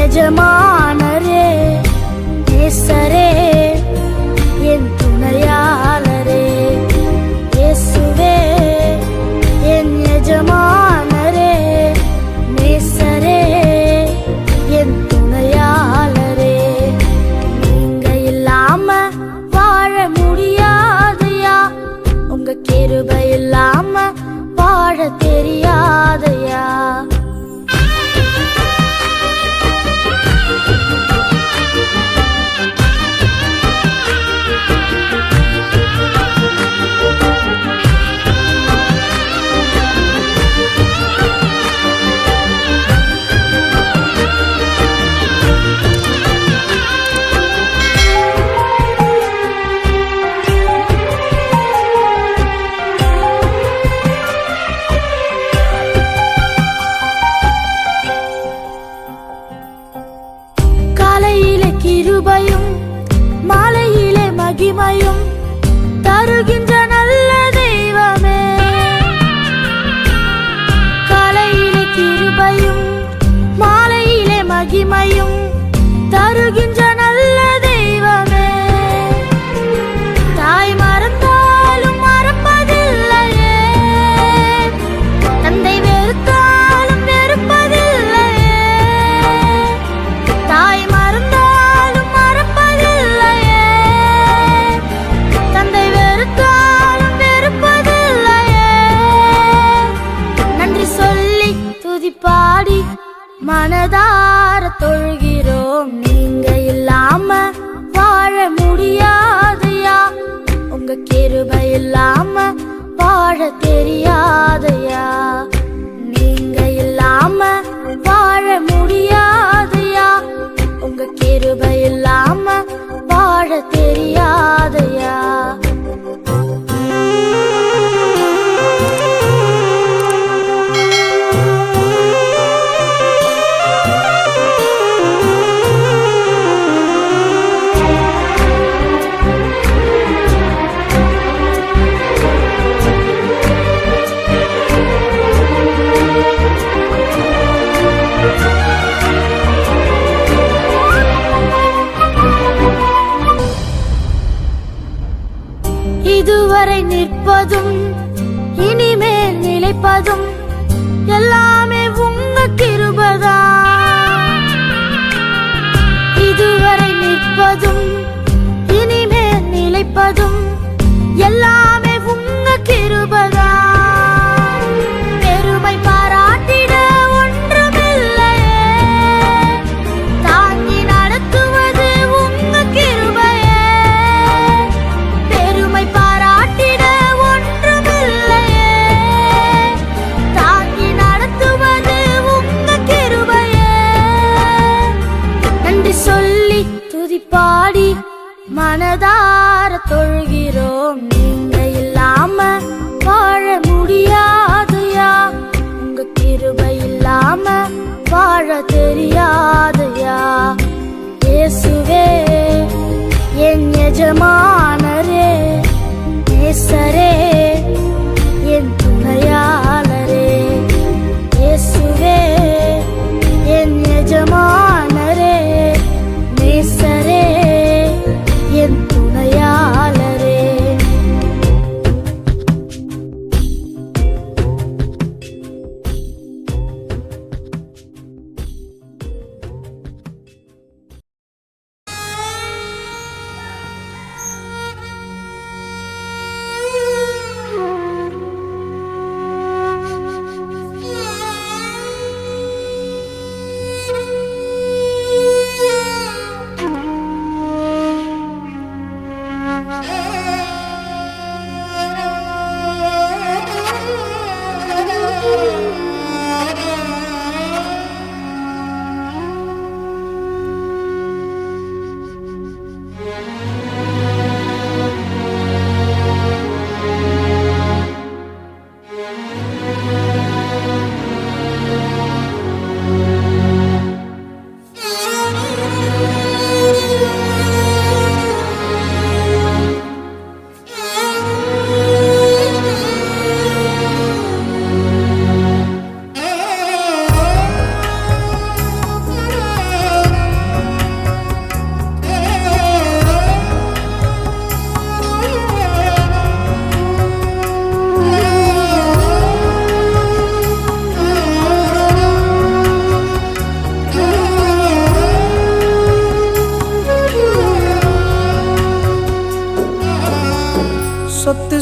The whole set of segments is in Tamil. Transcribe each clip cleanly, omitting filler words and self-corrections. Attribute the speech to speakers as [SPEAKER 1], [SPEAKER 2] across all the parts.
[SPEAKER 1] எஜமானரே, நேசரே, என் துணையாளரே. இயேசுவே என் எஜமானரே, நேசரே, என் துணையாளரே. நீங்க இல்லாம வாழ முடியாதையா, உங்க கிருபை இல்லாம வாழ தெரியாதையா. கிருபையும் மாலையிலே மகிமையும் தருகின்ற நல்ல தெய்வமே. காலையிலே கிருபையும் மாலையிலே மகிமையும் தருகின்ற நல்ல தெய்வமே. தாய் மறந்தாலும் மறப்பதில்லையே, தந்தை வெறுத்தாலும் வெறுப்பதில்லையே. தாய் பாடி மனதார தொழுகிறோம். நீங்க இல்லாம வாழ முடியாதையா, உங்க கிருபை இல்லாம வாழ தெரியாதையா. நீங்க இல்லாம வாழ முடியாதையா, உங்க கிருபை இல்லாம வாழ தெரியாதையா. இதுவரை நிற்பதும் இனிமேல் நிலைப்பதும் எல்லாமே உங்க கிருபைதான். இதுவரை நிற்பதும் இனிமேல் நிலைப்பதும் எல்லாமே உங்க கிருபைதான். பெருமை பாராட்டிட ஒன்றுமில்லையே, தாங்கி நடத்துவது உங்க கிருபையே. பெருமை பாராட்டிட ஒன்றுமில்லையே, தாங்கி நடத்துவது உங்க கிருபையே. நன்றி சொல்லி துதிப்பாடி மனதார தொழுகிறோம். நீங்க இல்லாம வாழ முடியாதையா, உங்க கிருபை இல்லாம வாழ தெரியாதையா. இயேசுவே என் எஜமானரே, நேசரே, என் துணையாளரே. இயேசுவே என் எஜமானரே, நேசரே, என் துணையாளரே.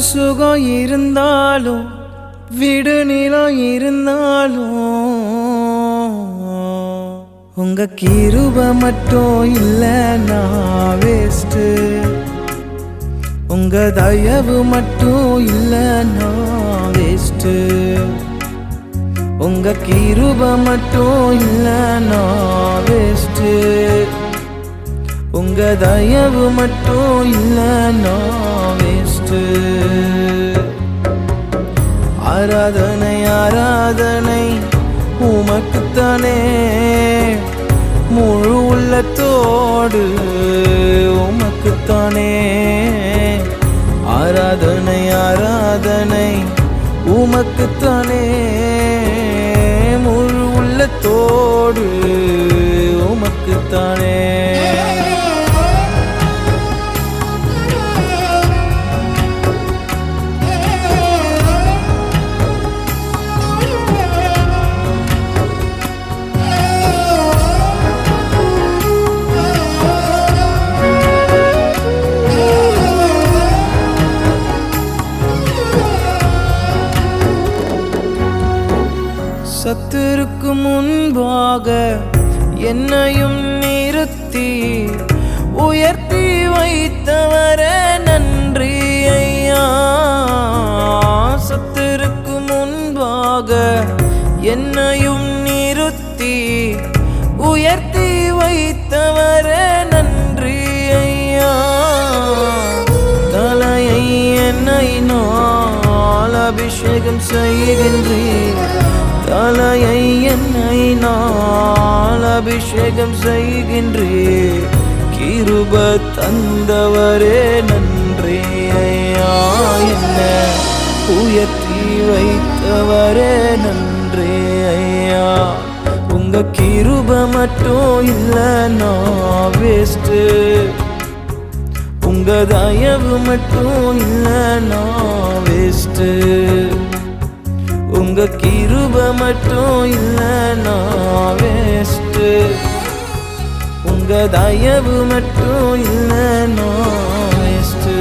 [SPEAKER 2] சுகம் இருந்தாலும் விடு நிலம் இருந்தாலும் உங்க கிருபை மட்டும் இல்லைன்னா வேஸ்ட். உங்க தயவு மட்டும் இல்லைன்னா வேஸ்ட். உங்க கிருபை மட்டும் இல்லைன்னா வேஸ்ட். உங்க தயவு மட்டும் இல்லைன்னா வேஸ்ட். ஆராதனை ஆராதனை உமக்குத்தானே, முழு உள்ளத்தோடு உமக்குத்தானே. ஆராதனை ஆராதனை உமக்குத்தானே, முழு உள்ளத்தோடு உமக்குத்தானே. சத்துருக்கு முன்பாக என்னையும் நிறுத்தி உயர்த்தி வைத்தவரே நன்றி ஐயா. சத்துருக்கு முன்பாக என்னையும் நிறுத்தி உயர்த்தி வைத்தவரே நன்றி ஐயா. தலையை என்னை நாள் அபிஷேகம் செய்கின்றேன், தலையை என்னை நாள் அபிஷேகம் செய்கின்றேன். கிருப தந்தவரே நன்றி ஐயா. என்ன உயர்த்தி வைத்தவரே நன்றி ஐயா. உங்க கிருப மட்டும் இல்லைன்னா வேஸ்ட். உங்க தயவு மட்டும் இல்லைன்னா வேஸ்ட். உங்க கிருப மட்டும் இல்லைன்னா வேஸ்ட். உங்க தயவு மட்டும் இல்லைன்னா வேஸ்ட்.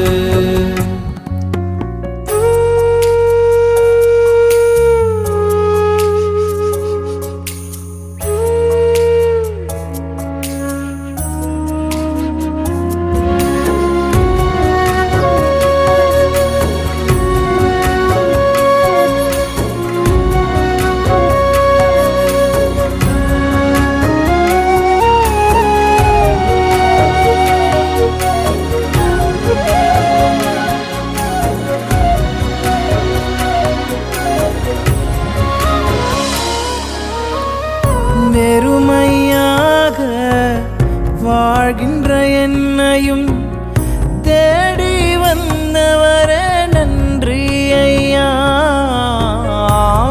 [SPEAKER 2] வெறுமையாக வாழ்கின்ற என்னையும் தேடி வந்தவரே நன்றி ஐயா.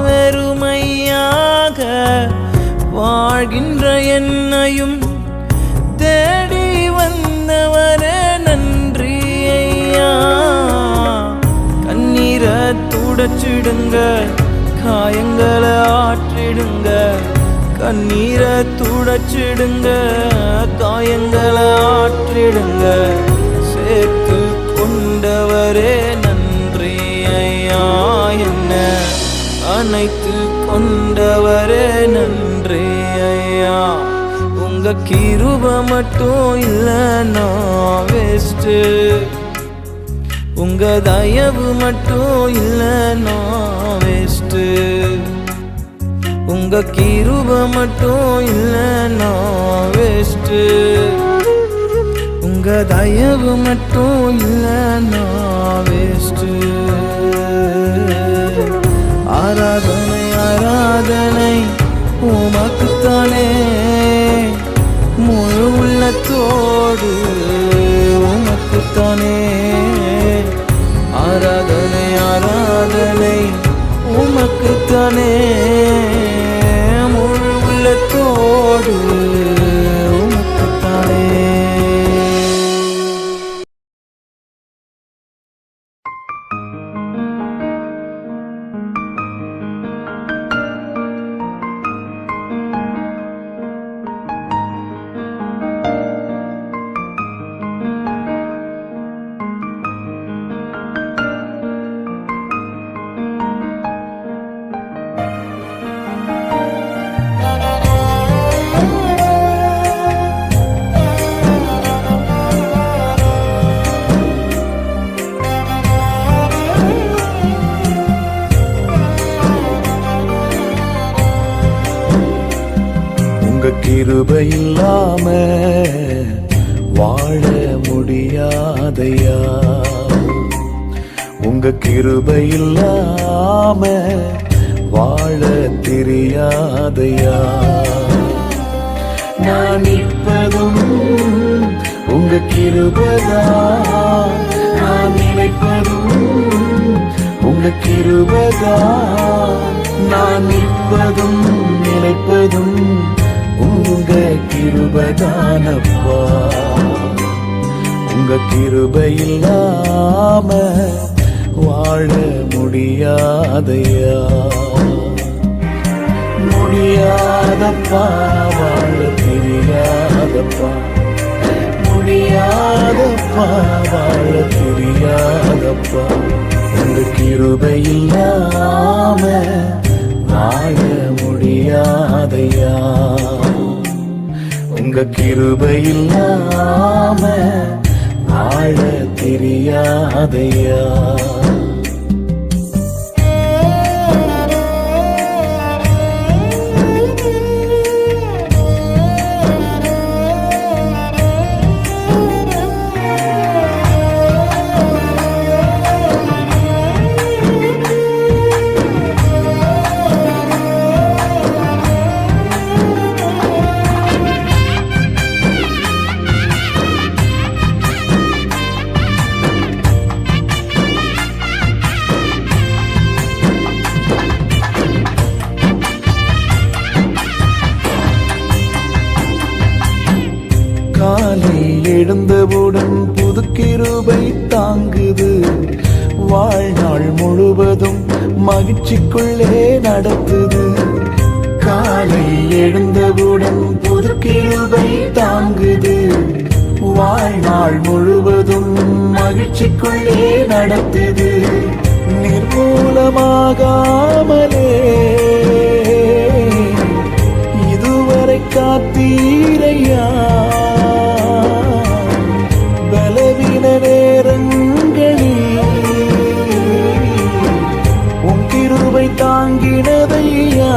[SPEAKER 2] வெறுமையாக வாழ்கின்ற என்னையும் தேடி வந்தவரே நன்றி ஐயா. கண்ணீரை துடைச்சிடுங்க, காயங்களை ஆற்றிடுங்க. கண்ணீரை துடைச்சிடுங்க, காயங்களை ஆற்றிடுங்க. சேர்த்து கொண்டவரே நன்றி ஐயா. என்ன அனைத்து கொண்டவரே நன்றி ஐயா. உங்க கிருப மட்டும் இல்லைன்னா வேஸ்ட். உங்க தயவு மட்டும் இல்லைன்னா வேஸ்ட். உங்க கிருப மட்டும் இல்லைன்னா வேஸ்ட். உங்க தயவு மட்டும் இல்லைன்னா வேஸ்ட். ஆராதனை ஆராதனை உமக்குத்தானே, முழு உள்ளத்தோடு உமக்குத்தானே. ஆராதனை ஆராதனை உமக்குத்தானே, முழு உள்ளத்தோடு உமக்குத்தானே.
[SPEAKER 3] உங்க கிருபை இல்லாம வாழ முடியாதையா, உங்க கிருபை இல்லாம வாழ தெரியாதையா. நான் நிற்பதும் உங்க கிருபைதான், நான் நினைப்பதும் உங்க கிருபைதான், நான் நிற்பதும் நினைப்பதும் உங்க கிருபைதானப்பா. உங்க கிருபை இல்லாம வாழ முடியாதையா, முடியாதப்பா, வாழ தெரியாதப்பா, முடியாதப்பா, வாழ தெரியாதப்பா. உங்க கிருபை இல்லாம வாழ முடியாதையா, உங்க கிருபை இல்லாம வாழ தெரியாதையா. காலை எழுந்தவுடன் புது கிருபை தாங்குது, வாழ்நாள் முழுவதும் மகிழ்ச்சிக்குள்ளே நடத்துது. காலை எழுந்தவுடன் புது கிருபை தாங்குது, வாழ்நாள் முழுவதும் மகிழ்ச்சிக்குள்ளே நடத்துது. நிர்மூலமாகாமலே இதுவரை காத்தீரையா, பலவீன நேரங்களில் உன் கிருபை தாங்கினதையா.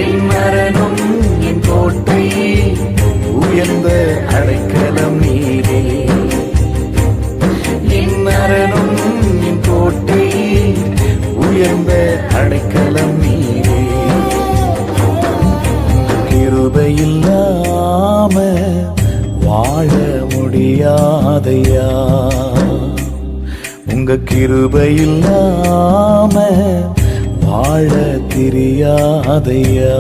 [SPEAKER 3] என் மரணம் என் கோட்டை, உயர்ந்த அடைக்கலம் நீரே. என் மரணம் என் கோட்டை, உயர்ந்த அடைக்கலம் நீரே. கிருபை இல்லாம வாழ முடியாதையா, உங்க கிருபை இல்லாம வாழ தெரியாதையா.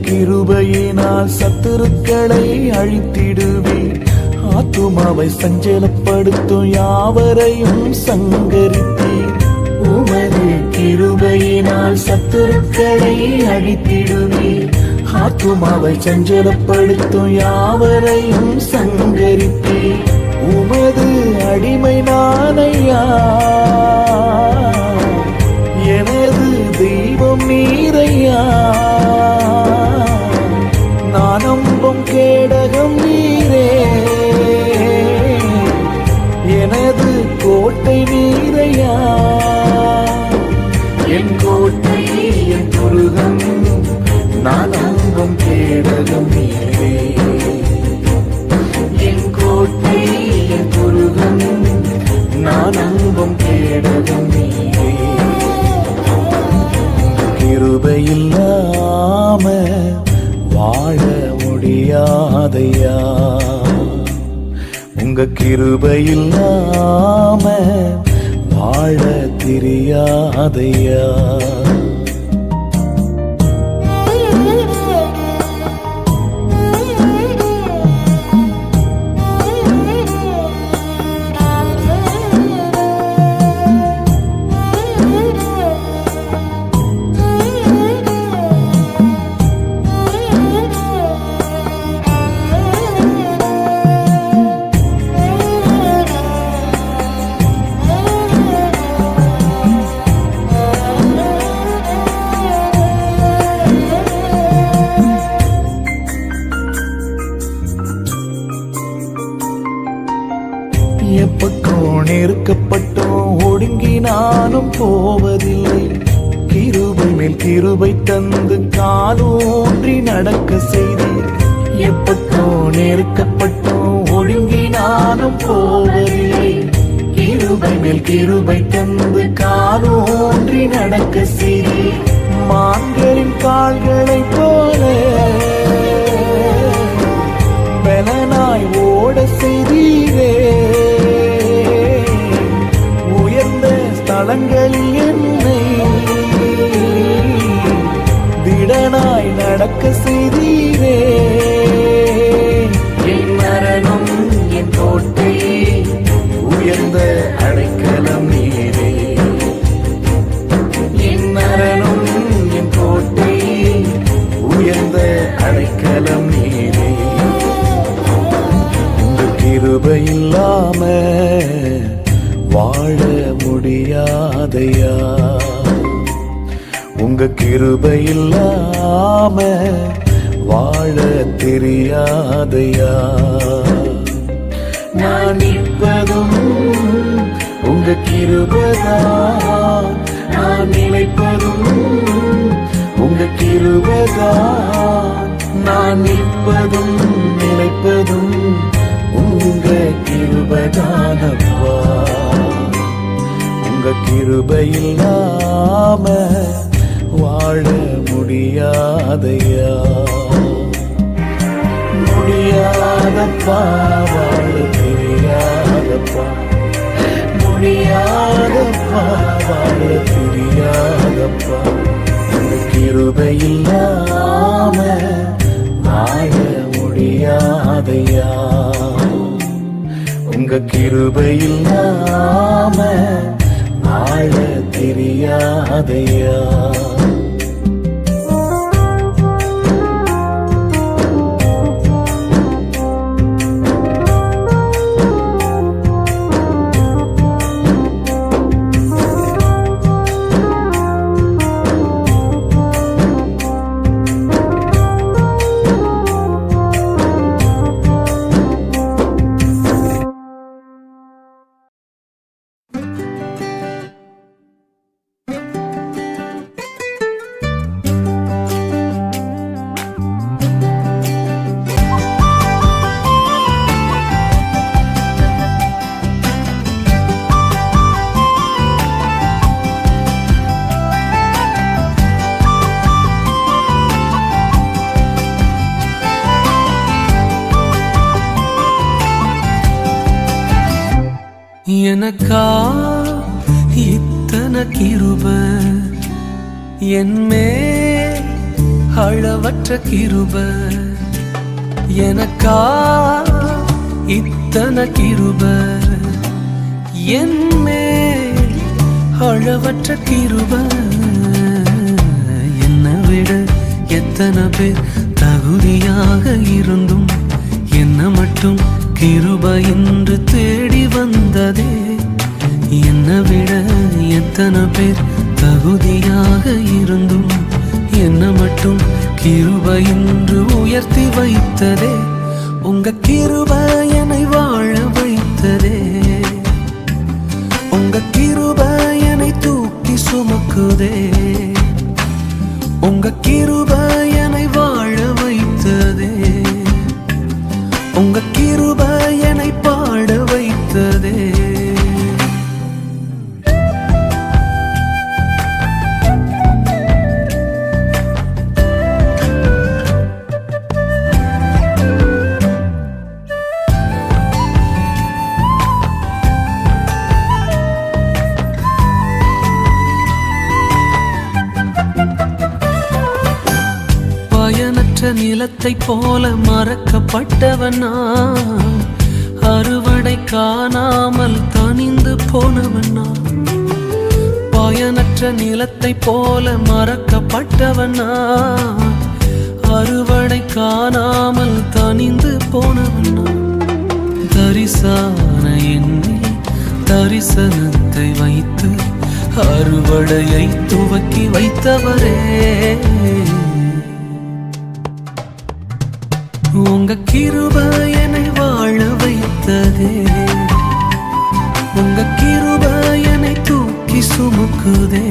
[SPEAKER 3] கிருபையினால் சத்துருக்களை அழித்திடுவீர், ஆத்துமாவை சஞ்சலப்படுத்தும் யாவரையும் சங்கரித்தீர். உமது கிருபையினால் சத்துருக்களை அழித்திடுவீர், ஆத்துமாவை சஞ்சலப்படுத்தும் யாவரையும் சங்கரித்தீர். உமது அடிமை நானையா, எனது தெய்வம் நீரையா. நான் நம்பும் கேடகம் நீரே, எனது கோட்டை நீரையா. என் கோட்டை என் முருகன், நான் நம்பும் கேடகம் நீரே. என் கோட்டை என் முருகன், நான் நம்பும் கேடகம் நீரே. கிருபை இல்லாம வாழ முடியாதையா, உங்க கிருபை இல்லாம வாழ தெரியாதையா. மேல் கிருபை தந்து காலூன்றி நடக்க செய்தீர். எப்பட்டோ நெருக்கப்பட்டோ ஒடுங்கி நானும் போவதில்லை. கிருபை மேல் கிருபை தந்து காலூன்றி நடக்க செய்தீர். மான்களின் கால்களைப் போல பலனாய் ஓட செய்தீரே. உயர்ந்த ஸ்தலங்களில் என்னை திடனாய் நடக்க செய்தீரே. என் மரணம் என் கோட்டை உயர்ந்த அடைக்கலம் நீரே. என் மரணம் என் கோட்டை உயர்ந்த அடைக்கலம் நீரே. உங்க கிருபை இல்லாம வாழ முடியாதையா. உங்க கிருபை இல்லாம வாழ தெரியாதையா. நான் நிற்பதும் உங்க கிருபைதான், நான் நிலைப்பதும் உங்க கிருபைதான். நான் நிற்பதும் நிலைப்பதும் உங்க கிருபைதானப்பா. உங்க கிருபை இல்லாம வாழ முடியாதையா. முடியாதப்பா, வாழ தெரியாதப்பா. முடியாதப்பா, வாழ தெரியாதப்பா. உங்க கிருபை இல்லாம வாழ முடியாதையா. உங்க கிருபை இல்லாம வாழ தெரியாதையா.
[SPEAKER 2] எனக்கா இத்தனை கிருபை, என்மே அளவற்ற கிருபை. எனக்கா இத்தனை கிருபை, என்மே அளவற்ற கிருபை. என்னை விட எத்தனை பேர் தகுதியாக இருந்தும் என்ன மட்டும் கிருபை என்று தேடி வந்ததே. என்னை விட எத்தனை பேர் தகுதியாக இருந்தும் என்ன மட்டும் கிருபை என்று உயர்த்தி வைத்ததே. உங்க கிருபை என்னை வாழ வைத்ததே. உங்க கிருபை என்னை தூக்கி சுமக்குதே. உங்க கிருபை என்னை வாழ வைத்ததே. உங்க கிருபை என்னை பாட வைத்ததே. பயனற்ற நிலத்தை போல மறக்கப்பட்டவனா, அறுவடை காணாமல் தனிந்து போனவனா. பயனற்ற நிலத்தை போல மறக்கப்பட்டவனா, அறுவடை காணாமல் தனிந்து போனவனா. தரிசான எண்ணில் தரிசனத்தை வைத்து அறுவடையை துவக்கி வைத்தவரே. உங்க கிருபை என்னை வாழ வைத்ததே. உங்க கிருபை என்னை தூக்கி சுமக்குதே.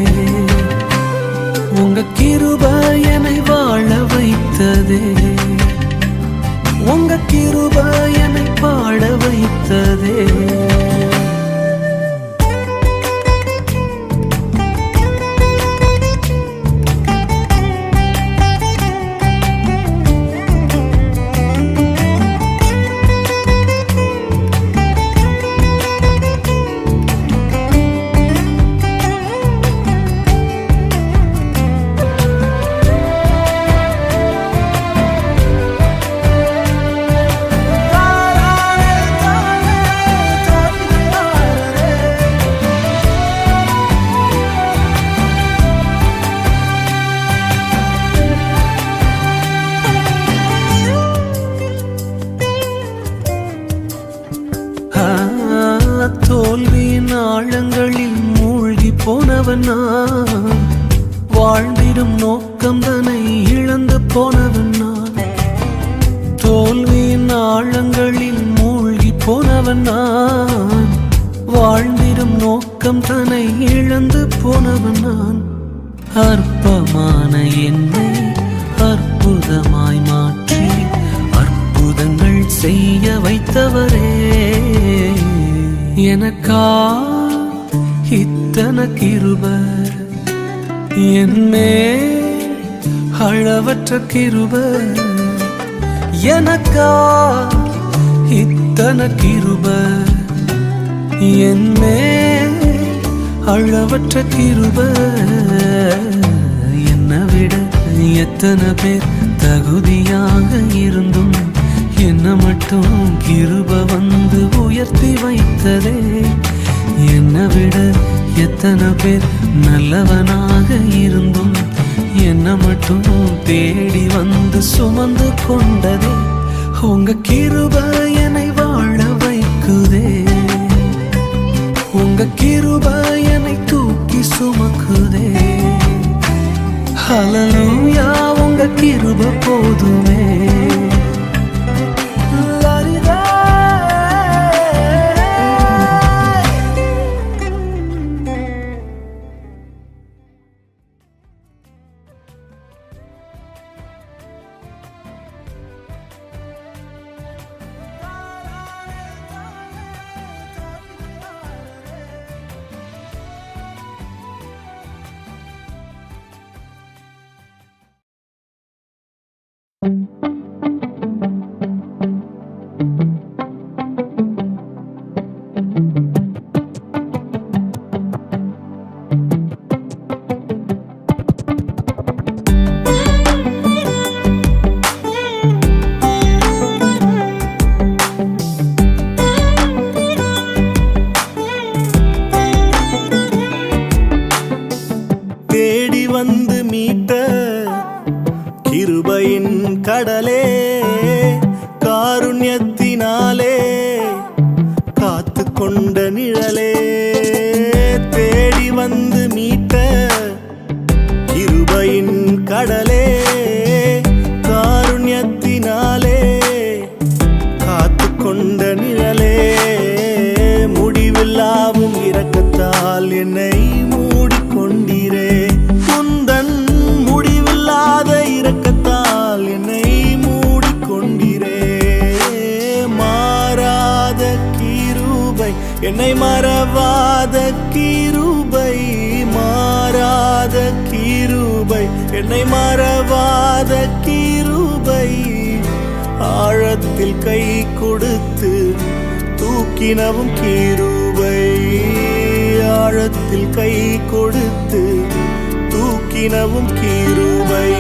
[SPEAKER 2] உங்க கிருபை என்னை வாழ வைத்ததே, உங்க கிருபை என்னை பாட வைத்ததே. தோல்வியின் ஆழங்களில் மூழ்கி போனவன் நான், வாழ்ந்திடும் நோக்கம் தன்னை இழந்து போனவன் நான். தோல்வியின் ஆழங்களில் மூழ்கி போனவன் நான், வாழ்ந்திடும் நோக்கம் தன்னை இழந்து போனவன் நான். அற்பமான என்னை அற்புதமாய் மாற்றி அற்புதங்கள் செய்ய வைத்தவரே, எனக்கா இத்தனை கிருபை, என்னே அளவற்ற கிருபை. எனக்கா இத்தனை கிருபை, என்னே அளவற்ற கிருபை. என்னை விட எத்தனை பேர் தகுதியாக இருந்தும் என்னை மட்டும் கிருபை வந்து உயர்த்தி வைத்ததே. என்னை விட எத்தனை பேர் நல்லவனாக இருந்தும் என்னை மட்டும் தேடி வந்து சுமந்து கொண்டதே. உங்க கிருபை என்னை வாழ வைக்குதே, உங்க கிருபை என்னை தூக்கி சுமக்குதே. ஹல்லேலூயா, உங்க கிருபை போதுமே.
[SPEAKER 3] தேடி வந்து மீட்ட கிருபையின் கடலே, காருண்யத்தினாலே காத்து கொண்ட நிழலே. தேடி வந்து மீட்ட கிருபையின் கடலே, காருண்யத்தினாலே காத்து கொண்ட நிழலே. முடிவில்லாவும் இரக்கத்தால் என்னை மூடிக்கொண்டீரே, உந்தன் முடிவில்லாத இரக்கத்தால் என்னை மூடிக்கொண்டீரே. மாறாத கிருபை, என்னை மறவாத கிருபை, மாறாத கிருபை, என்னை மறவாத கிருபை. ஆழத்தில் கை கொடுத்து தூக்கினவும் கிருபை, ஆழத்தில் கை கொடுத்து தூக்கினவும் கிருபை.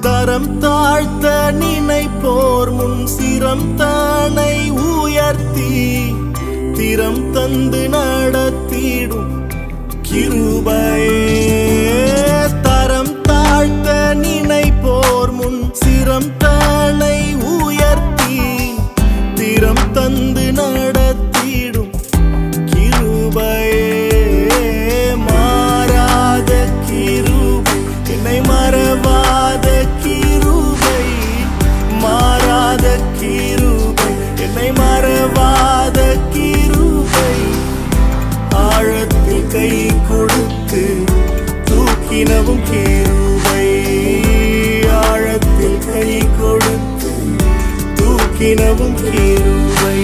[SPEAKER 3] தரம் தாழ்த்த நினைப்போர் முன் சிரம் தானை உயர்த்தி திறம் தந்து நடத்திடும் கிருபை. தரம் தாழ்த்த நினைப்போர் முன் சிரம் தானை உயர்த்தி திறம் தந்து நடத்திடும் கிருபை. மாறாத கிருபை, என்னை மறவாத கிருபை, தூக்கினவும் கிருபை.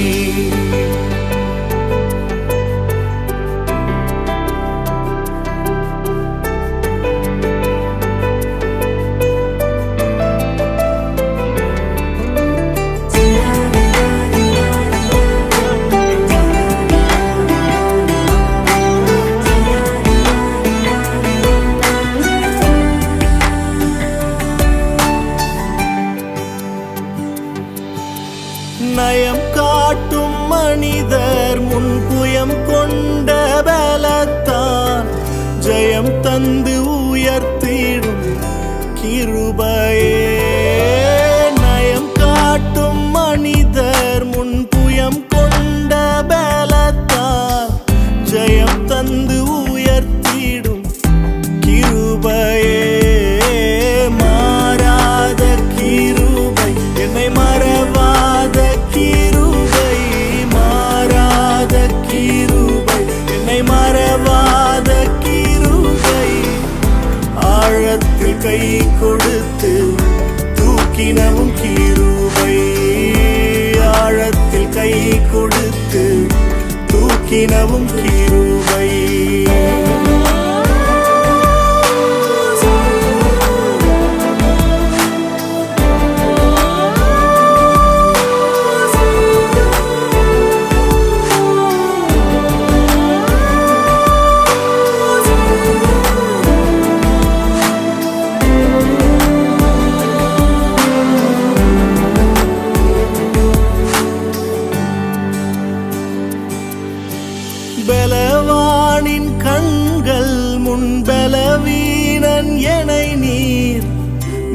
[SPEAKER 3] நயம் காட்டும் மனிதர் முன் புயம் கொண்ட பலத்தான் ஜெயம் தந்து உயர்த்திடும் கிருபையே. நயம் காட்டும் மனிதர் முன் புயம் கொண்ட பலத்தான் ஜெயம் தந்து உயர்த்திடும் கிருபையே. மாறாத கிருபை என்னை மறவாத கிருபை, மாறாத கிருபை என்னை மறவாத கிருபை. ஆழத்தில் கை கொடுத்து தூக்கினவும் கிருபை, ஆழத்தில் கை கொடுத்து தூக்கினவும் கிருபை. பலவானின் கண்கள் முன் பலவீனன் எனை நீர்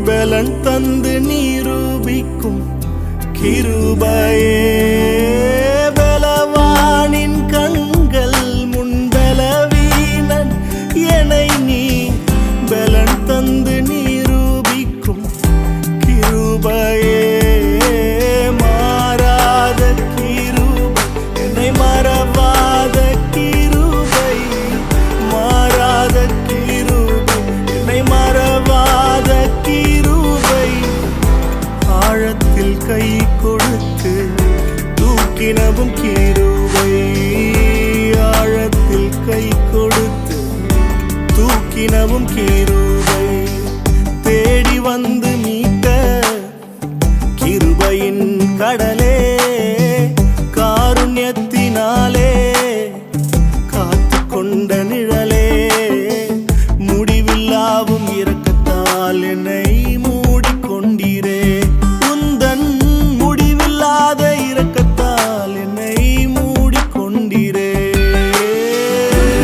[SPEAKER 3] பலன் தந்து நிரூபிக்கும் கிருபையே. பலவானின் கண்கள் முன் பலவீனன் எனை நீர் பலன் தந்து நிரூபிக்கும் கிருபையே. மாறாத கிருபை என்னை மறவாத கிருபை, மாறாத கிருபை என்னை மறவாத கிருபை. ஆழத்தில் கை கொடுத்து தூக்கினவும் கிருபை, ஆழத்தில் கை கொடுத்து தூக்கினவும் கிருபை. தேடி வந்து மீட்ட கிருபையின் கடலே, காருண்யத்தினாலே காத்து கொண்ட நிழலே. முடிவில்லாவும் இரக்கத்தால் என்னை மூடிக்கொண்டீரே, உந்தன் முடிவில்லாத இரக்கத்தால் என்னை மூடிக்கொண்டீரே.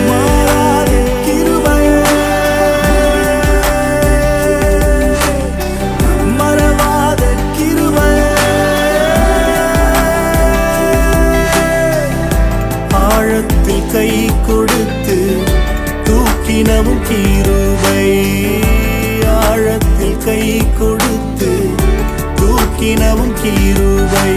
[SPEAKER 3] மாறாத கிருபையே, மறவாத கிருபையே. ஆழத்தில் கை கொடுத்து தூக்கினவும் கிருபை, ஆழத்தில் கை கொடுத்து தூக்கினவும் கிருபை.